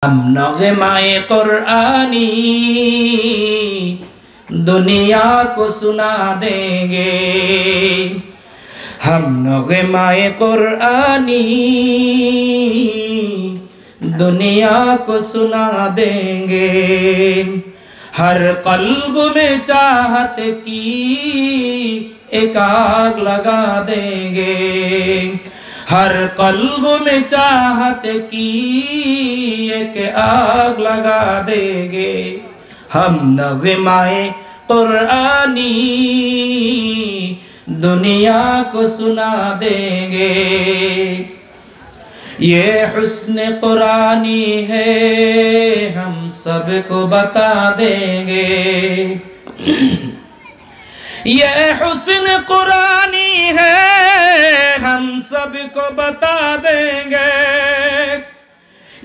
हम नग़्माए क़ुरआनी दुनिया को सुना देंगे। हम नग़्माए क़ुरआनी दुनिया को सुना देंगे। हर क़ल्ब में चाहत की एक आग लगा देंगे। हर क़ल्ब में चाहत की एक आग लगा देंगे। हम नग़्माए क़ुरआनी दुनिया को सुना देंगे। ये हुस्न क़ुरानी है हम सबको बता देंगे। ये हुस्न क़ुरानी है हम सबको बता देंगे।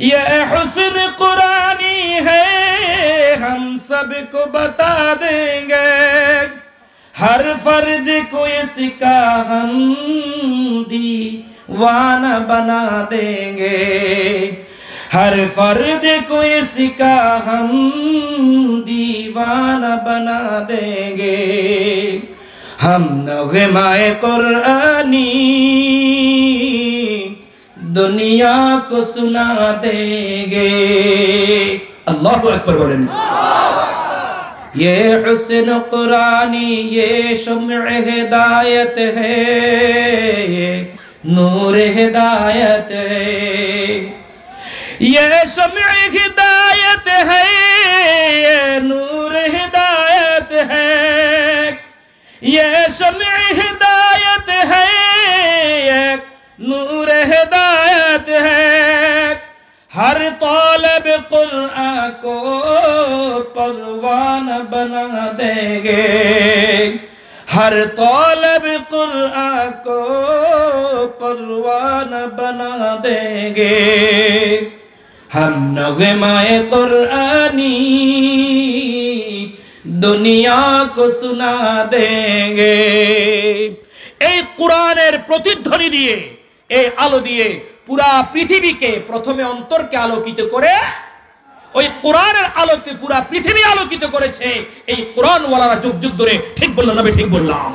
ये हुस्न क़ुरानी है हम सबको बता देंगे। हर फर्द को इसका हम दीवाना बना देंगे। हर फर्द को इसका हम दीवाना बना देंगे। हम नग़्माए क़ुरआनी दुनिया को सुना देंगे। अल्लाहु अकबर बोलें। ये हुस्न क़ुरानी ये शम्अ हिदायत है, ये नूर हिदायत है। ये शम्अ हिदायत है, ये नूर हिदायत है। ये शम्अ हिदायत है, ये नूर हिदायत है। हर तालिब क़ुरआन को परवाना बना देंगे। हर तालिब क़ुरआन को परवाना बना देंगे। हम नग़्माए क़ुरआनी दुनिया को सुना देंगे। এই কোরআনের প্রতিধ্বনি দিয়ে এই আলো দিয়ে পুরা পৃথিবীকে প্রথমে অন্তরকে আলোকিত করে ওই কোরআনের আলোতে পুরা পৃথিবী আলোকিত করেছে এই কোরআন ওয়ালারা যুগ যুগ ধরে। ঠিক বললাম না? ঠিক বললাম।